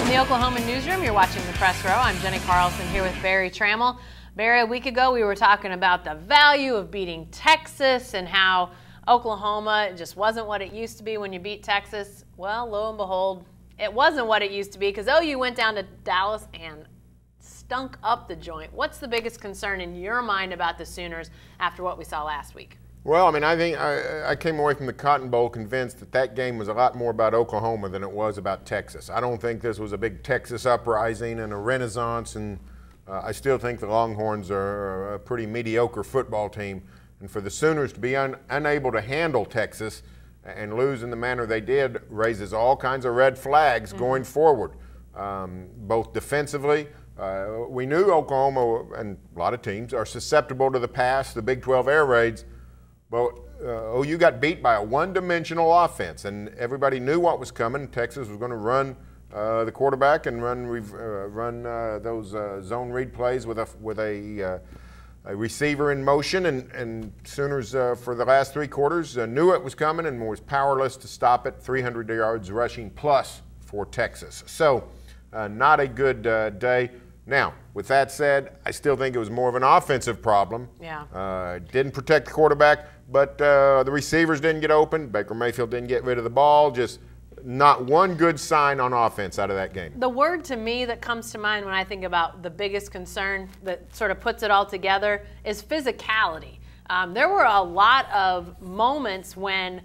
From the Oklahoma newsroom, you're watching The Press Row. I'm Jenny Carlson here with Barry Trammell. Barry, a week ago we were talking about the value of beating Texas and how Oklahoma just wasn't what it used to be when you beat Texas. Well, lo and behold, it wasn't what it used to be because OU went down to Dallas and stunk up the joint. What's the biggest concern in your mind about the Sooners after what we saw last week? Well, I mean, I think I came away from the Cotton Bowl convinced that that game was a lot more about Oklahoma than it was about Texas. I don't think this was a big Texas uprising and a renaissance, and I still think the Longhorns are a pretty mediocre football team. And for the Sooners to be unable to handle Texas and lose in the manner they did raises all kinds of red flags going forward, both defensively. We knew Oklahoma and a lot of teams are susceptible to the pass, the Big 12 air raids. But OU got beat by a one-dimensional offense, and everybody knew what was coming. Texas was going to run the quarterback and run those zone read plays with a receiver in motion. And Sooners, for the last three quarters, knew it was coming and was powerless to stop it. 300 yards rushing plus for Texas. So, not a good day. Now, with that said, I still think it was more of an offensive problem. Yeah. Didn't protect the quarterback, but the receivers didn't get open. Baker Mayfield didn't get rid of the ball. Just not one good sign on offense out of that game. The word to me that comes to mind when I think about the biggest concern that sort of puts it all together is physicality. There were a lot of moments when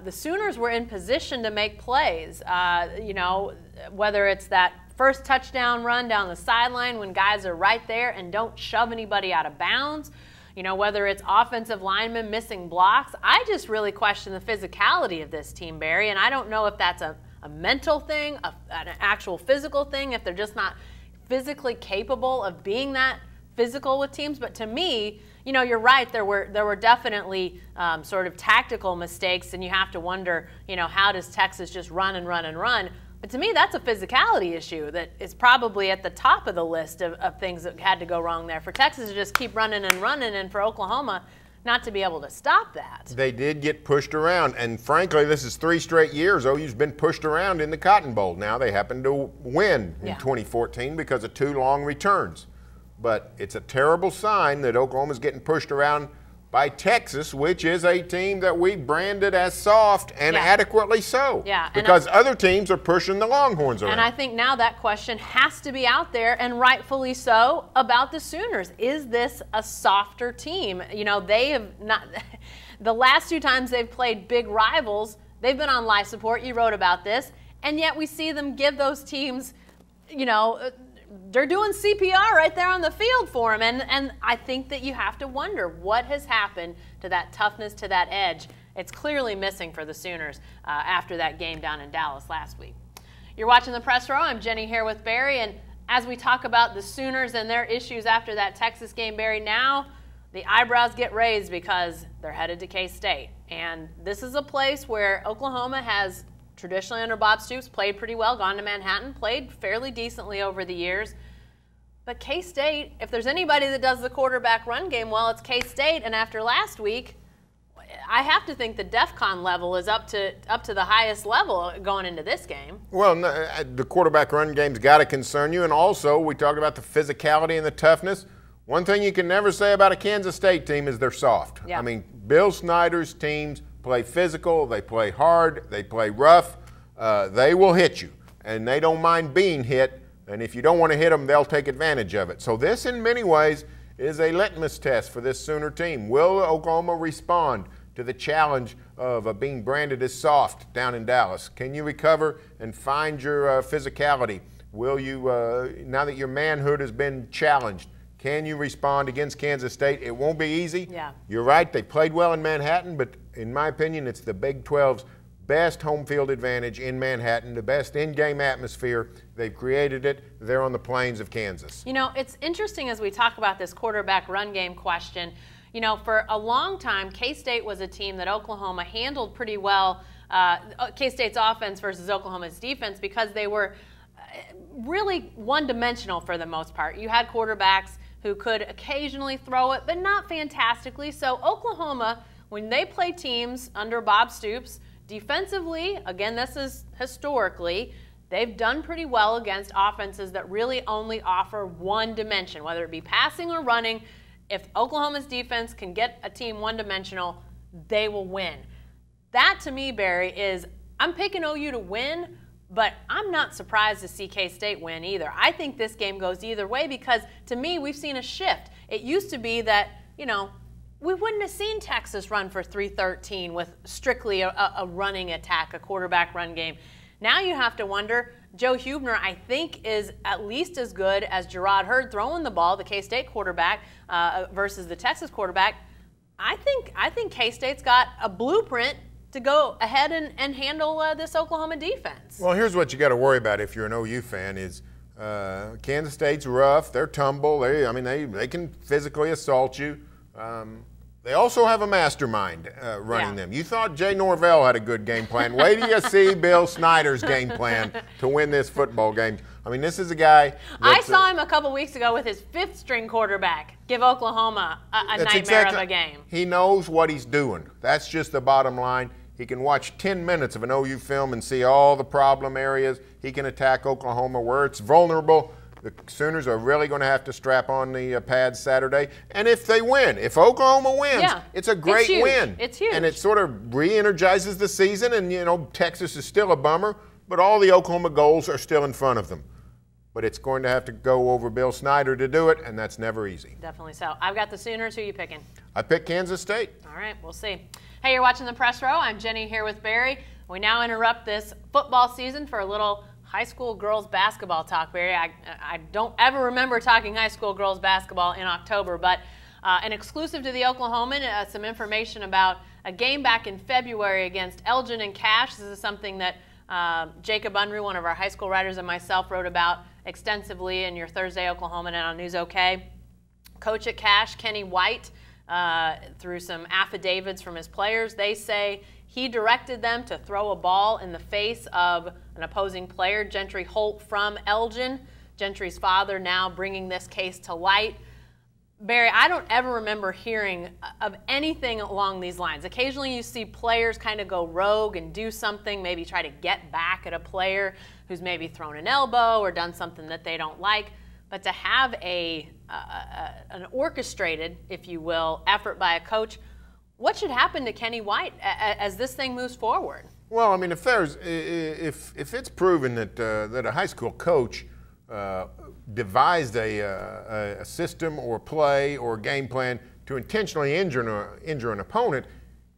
the Sooners were in position to make plays. You know, whether it's that first touchdown run down the sideline when guys are right there and don't shove anybody out of bounds, you know, whether it's offensive linemen missing blocks. I just really question the physicality of this team, Barry, and I don't know if that's a mental thing, an actual physical thing, if they're just not physically capable of being that physical with teams. But to me, you know, you're right, there were definitely sort of tactical mistakes, and you have to wonder, you know, how does Texas just run and run and run? But to me, that's a physicality issue that is probably at the top of the list of things that had to go wrong there. For Texas to just keep running and running, and for Oklahoma not to be able to stop that. They did get pushed around, and frankly, this is 3 straight years OU's been pushed around in the Cotton Bowl. Now they happen to win in 2014 because of 2 long returns. But it's a terrible sign that Oklahoma's getting pushed around by Texas, which is a team that we branded as soft and adequately so. Yeah. Because other teams are pushing the Longhorns around. And I think now that question has to be out there, and rightfully so, about the Sooners. Is this a softer team? You know, they have not – the last 2 times they've played big rivals, they've been on life support. You wrote about this. And yet we see them give those teams, you know – they're doing CPR right there on the field for them. And I think that you have to wonder what has happened to that toughness, to that edge. It's clearly missing for the Sooners after that game down in Dallas last week. You're watching The Press Row. I'm Jenny here with Barry. And as we talk about the Sooners and their issues after that Texas game, Barry, now the eyebrows get raised because they're headed to K-State. And this is a place where Oklahoma has traditionally under Bob Stoops played pretty well, gone to Manhattan, played fairly decently over the years. But K-State, if there's anybody that does the quarterback run game well, it's K-State. And after last week, I have to think the DEFCON level is up to the highest level going into this game. Well, no, the quarterback run game's got to concern you. And also, we talked about the physicality and the toughness. One thing you can never say about a Kansas State team is they're soft. Yeah. I mean, Bill Snyder's teams play physical, they play hard, they play rough. They will hit you, and they don't mind being hit. And if you don't want to hit them, they'll take advantage of it. So this, in many ways, is a litmus test for this Sooner team. Will Oklahoma respond to the challenge of being branded as soft down in Dallas? Can you recover and find your physicality? Will you, now that your manhood has been challenged, can you respond against Kansas State? It won't be easy. Yeah. You're right, they played well in Manhattan, but in my opinion, it's the Big 12's best home field advantage in Manhattan, the best in-game atmosphere. They've created it. They're on the plains of Kansas. You know, it's interesting as we talk about this quarterback run game question. You know, for a long time, K-State was a team that Oklahoma handled pretty well, K-State's offense versus Oklahoma's defense, because they were really one-dimensional for the most part. You had quarterbacks who could occasionally throw it, but not fantastically. So Oklahoma, when they play teams under Bob Stoops, defensively, again, this is historically, they've done pretty well against offenses that really only offer one dimension, whether it be passing or running. If Oklahoma's defense can get a team one-dimensional, they will win. That, to me, Barry, is I'm picking OU to win, but I'm not surprised to see K-State win either. I think this game goes either way because, to me, we've seen a shift. It used to be that, you know, we wouldn't have seen Texas run for 313 with strictly a running attack, a quarterback run game. Now you have to wonder, Joe Huebner, I think, is at least as good as Gerard Hurd throwing the ball, the K-State quarterback, versus the Texas quarterback. I think K-State's got a blueprint to go ahead and handle this Oklahoma defense. Well, here's what you got to worry about if you're an OU fan is Kansas State's rough. They're tumble. They can physically assault you. They also have a mastermind running them. You thought Jay Norvell had a good game plan. Wait till you see Bill Snyder's game plan to win this football game. I mean, this is a guy. I saw him a couple weeks ago with his fifth-string quarterback give Oklahoma a nightmare of a game. He knows what he's doing. That's just the bottom line. He can watch 10 minutes of an OU film and see all the problem areas. He can attack Oklahoma where it's vulnerable. The Sooners are really going to have to strap on the pads Saturday. And if they win, if Oklahoma wins, it's a great win. It's huge. And it sort of re-energizes the season. And, you know, Texas is still a bummer, but all the Oklahoma goals are still in front of them. But it's going to have to go over Bill Snyder to do it, and that's never easy. Definitely so. I've got the Sooners. Who are you picking? I pick Kansas State. All right, we'll see. Hey, you're watching The Press Row. I'm Jenny here with Berry. We now interrupt this football season for a little high school girls basketball talk, Barry. I don't ever remember talking high school girls basketball in October, but an exclusive to the Oklahoman, some information about a game back in February against Elgin and Cache. This is something that Jacob Unruh, one of our high school writers, and myself wrote about extensively in your Thursday Oklahoman and on News OK. Coach at Cache, Kenny White, through some affidavits from his players, they say he directed them to throw a ball in the face of an opposing player, Gentry Holt from Elgin. Gentry's father now bringing this case to light. Barry, I don't ever remember hearing of anything along these lines. Occasionally you see players kind of go rogue and do something, maybe try to get back at a player who's maybe thrown an elbow or done something that they don't like. But to have an orchestrated, if you will, effort by a coach, what should happen to Kenny White as this thing moves forward? Well, I mean, if it's proven that a high school coach devised a system or play or game plan to intentionally injure an opponent,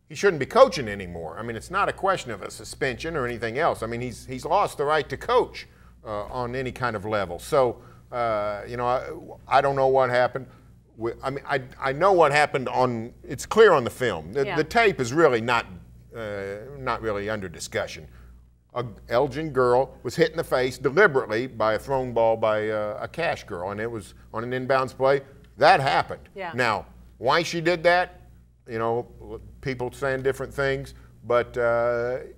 he shouldn't be coaching anymore. I mean, it's not a question of a suspension or anything else. I mean, he's lost the right to coach on any kind of level. So, you know, I don't know what happened. I mean, I know what happened it's clear on the film. The tape is really not really under discussion. A Elgin girl was hit in the face deliberately by a thrown ball by a Cache girl, and it was on an inbounds play. That happened. Yeah. Now, why she did that, you know, people saying different things, but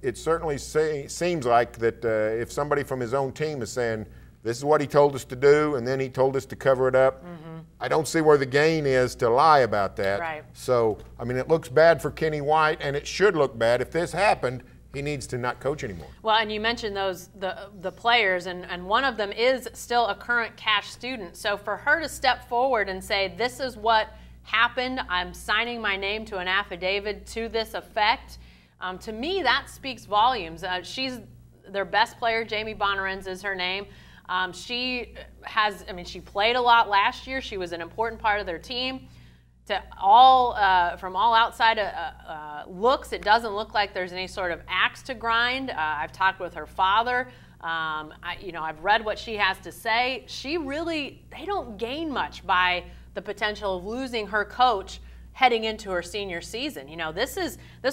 it certainly seems like that if somebody from his own team is saying, this is what he told us to do, and then he told us to cover it up, I don't see where the gain is to lie about that. Right. So, I mean, it looks bad for Kenny White, and it should look bad. If this happened, he needs to not coach anymore. Well, and you mentioned the players, and one of them is still a current Cache student. So for her to step forward and say, this is what happened, I'm signing my name to an affidavit to this effect, to me that speaks volumes. She's their best player, Jamie Bonarens is her name. She played a lot last year. She was an important part of their team. From all outside looks, it doesn't look like there's any sort of axe to grind. I've talked with her father. I've read what she has to say. They don't gain much by the potential of losing her coach heading into her senior season. You know, this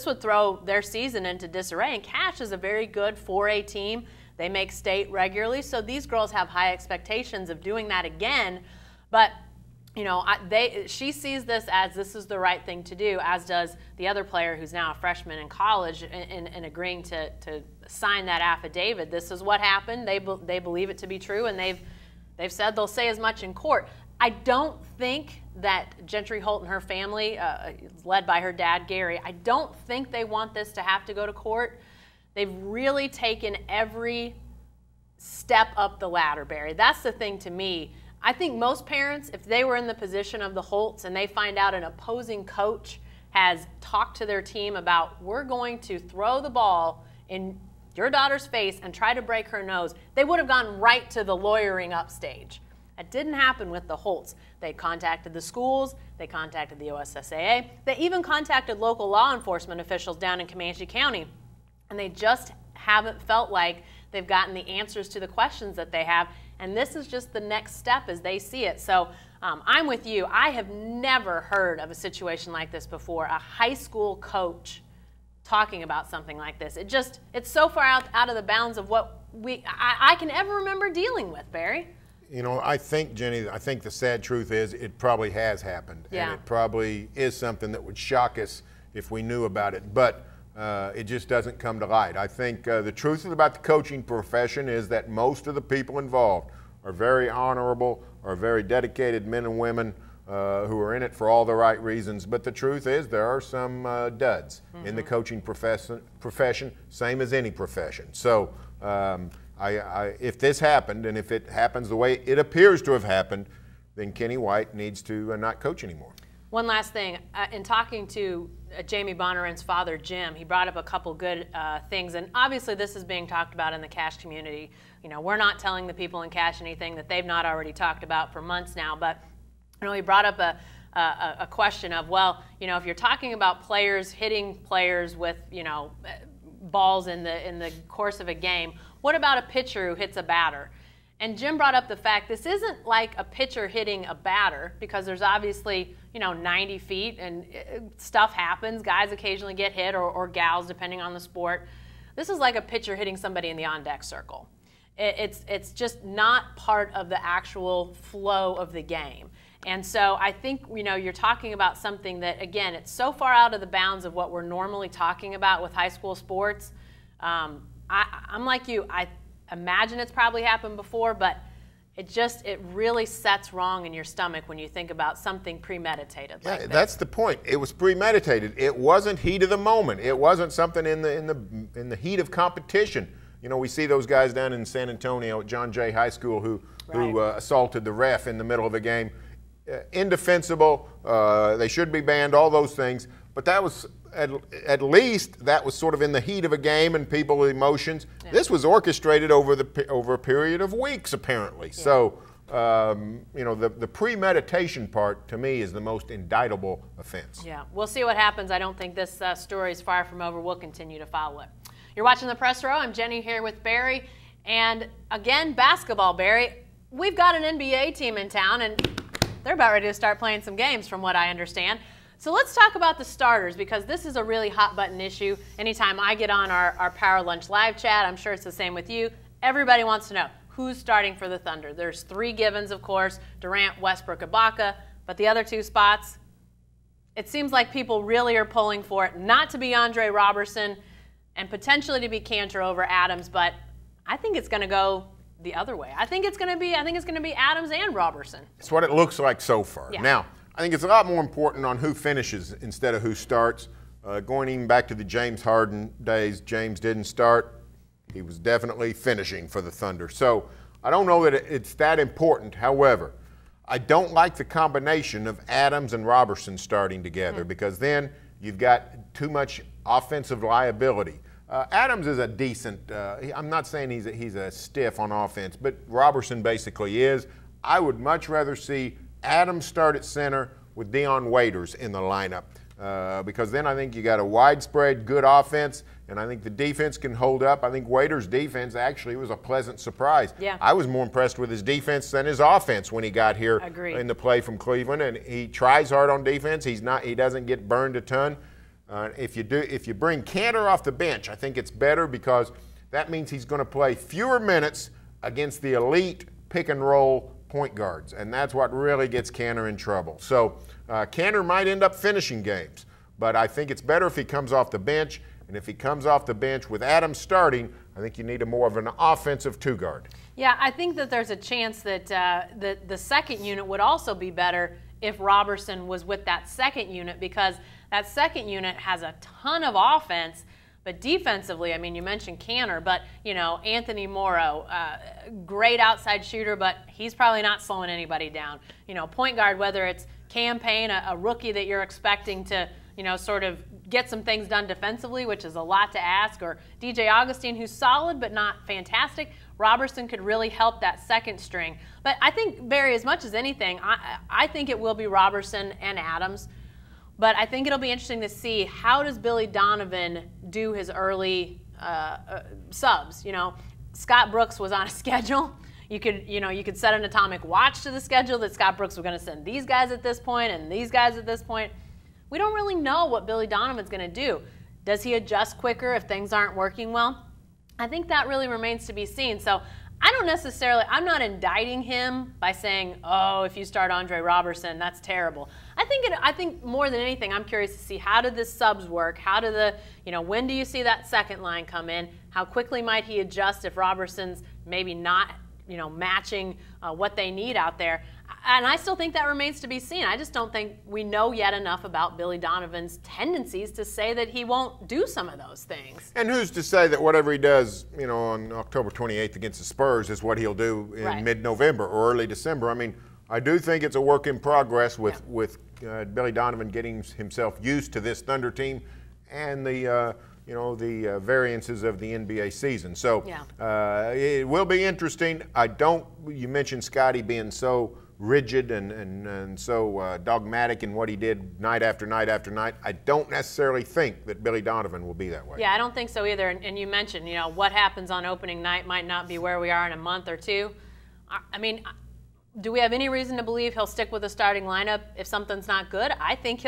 would throw their season into disarray. And Cache is a very good 4A team. They make state regularly, so these girls have high expectations of doing that again. But you know, she sees this is the right thing to do, as does the other player who's now a freshman in college in agreeing to sign that affidavit. This is what happened. They believe it to be true, and they've said they'll say as much in court. I don't think that Gentry Holt and her family, led by her dad, Gary, I don't think they want this to have to go to court. They've really taken every step up the ladder, Barry. That's the thing to me. I think most parents, if they were in the position of the Holts and they find out an opposing coach has talked to their team about, we're going to throw the ball in your daughter's face and try to break her nose, they would have gone right to the lawyering up stage. That didn't happen with the Holts. They contacted the schools, they contacted the OSSAA, they even contacted local law enforcement officials down in Comanche County, and they just haven't felt like they've gotten the answers to the questions that they have, and this is just the next step as they see it. So I'm with you. I have never heard of a situation like this before, a high school coach talking about something like this. It's so far out of the bounds of what I can ever remember dealing with, Barry. You know, I think, Jenny, I think the sad truth is it probably has happened. Yeah. And it probably is something that would shock us if we knew about it. But it just doesn't come to light. I think the truth about the coaching profession is that most of the people involved are very honorable, are very dedicated men and women who are in it for all the right reasons. But the truth is there are some duds in the coaching profession, same as any profession. So if this happened, and if it happens the way it appears to have happened, then Kenny White needs to not coach anymore. One last thing. In talking to Jamie Bonneran's father, Jim, he brought up a couple good things, and obviously this is being talked about in the Cache community. You know, we're not telling the people in Cache anything that they've not already talked about for months now, but you know, he brought up a question of, well, you know, if you're talking about players hitting players with, you know, balls in the course of a game, what about a pitcher who hits a batter? And Jim brought up the fact this isn't like a pitcher hitting a batter, because there's obviously, you know, 90 feet and stuff happens. Guys occasionally get hit, or gals, depending on the sport. This is like a pitcher hitting somebody in the on-deck circle. It's just not part of the actual flow of the game. And so I think, you know, you're talking about something that, again, it's so far out of the bounds of what we're normally talking about with high school sports. I'm like you. I imagine it's probably happened before, but it really sets wrong in your stomach when you think about something premeditated like this. That's the point. It was premeditated. It wasn't heat of the moment. It wasn't something in the heat of competition. You know, we see those guys down in San Antonio at John Jay High School who assaulted the ref in the middle of a game. Indefensible. They should be banned, all those things. But that was, at least, that was sort of in the heat of a game and people's emotions. Yeah. This was orchestrated over a period of weeks, apparently. Yeah. So, you know, the premeditation part, to me, is the most indictable offense. Yeah, we'll see what happens. I don't think this story is far from over. We'll continue to follow it. You're watching The Press Row. I'm Jenny here with Barry. And, again, basketball, Barry. We've got an NBA team in town, and they're about ready to start playing some games, from what I understand. So let's talk about the starters, because this is a really hot-button issue. Anytime I get on our Power Lunch live chat, I'm sure it's the same with you, everybody wants to know who's starting for the Thunder. There's three givens, of course, Durant, Westbrook, Ibaka, but the other two spots, it seems like people really are pulling for it not to be Andre Robertson and potentially to be Cantor over Adams, but I think it's going to go the other way. I think it's going to be Adams and Robertson. It's what it looks like so far. Yeah. Now, I think it's a lot more important on who finishes instead of who starts. Going even back to the James Harden days, James didn't start. He was definitely finishing for the Thunder. So I don't know that it's that important. However, I don't like the combination of Adams and Robertson starting together, because then you've got too much offensive liability. Adams is a decent, I'm not saying he's a stiff on offense, but Robertson basically is. I would much rather see Adams start at center with Dion Waiters in the lineup, because then I think you got a widespread good offense, and I think the defense can hold up. I think Waiters' defense actually was a pleasant surprise. Yeah. I was more impressed with his defense than his offense when he got here in the play from Cleveland, and he tries hard on defense. He doesn't get burned a ton. If you bring Cantor off the bench, I think it's better, because that means he's going to play fewer minutes against the elite pick and roll point guards, and that's what really gets Cantor in trouble. So Cantor might end up finishing games, but I think it's better if he comes off the bench, and if he comes off the bench with Adams starting, I think you need more of an offensive two-guard. Yeah, I think that there's a chance that the second unit would also be better if Robertson was with that second unit, because that second unit has a ton of offense, But defensively, I mean, you mentioned Canner, but, you know, Anthony Morrow, great outside shooter, but he's probably not slowing anybody down. You know, point guard, whether it's Cam Payne, a rookie that you're expecting to, you know, sort of get some things done defensively, which is a lot to ask, or DJ Augustine, who's solid but not fantastic. Robertson could really help that second string. But I think, Barry, as much as anything, I think it will be Robertson and Adams. But I think it'll be interesting to see how does Billy Donovan do his early subs. You know, Scott Brooks was on a schedule. You could set an atomic watch to the schedule that Scott Brooks was going to send these guys at this point and these guys at this point. We don't really know what Billy Donovan's going to do. Does he adjust quicker if things aren't working well? I think that really remains to be seen. So I'm not indicting him by saying, oh, if you start Andre Robertson, that's terrible. I think more than anything, I'm curious to see how did the subs work? When do you see that second line come in? How quickly might he adjust if Robertson's maybe not, matching what they need out there? And I still think that remains to be seen. I just don't think we know yet enough about Billy Donovan's tendencies to say that he won't do some of those things. And who's to say that whatever he does, on October 28th against the Spurs is what he'll do in mid-November or early December? I mean, I do think it's a work in progress with Billy Donovan getting himself used to this Thunder team and the variances of the NBA season. So it will be interesting. You mentioned Scotty being so rigid and so dogmatic in what he did night after night after night. I don't necessarily think that Billy Donovan will be that way. Yeah, I don't think so either. And you mentioned, what happens on opening night might not be where we are in a month or two. I mean, do we have any reason to believe he'll stick with a starting lineup if something's not good? I think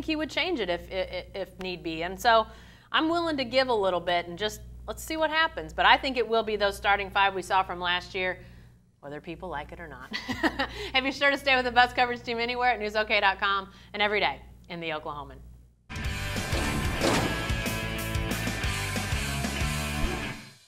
he would change it if need be. And so I'm willing to give a little bit and just let's see what happens. But I think it will be those starting five we saw from last year, whether people like it or not. And be sure to stay with the best coverage team anywhere at newsok.com and every day in the Oklahoman.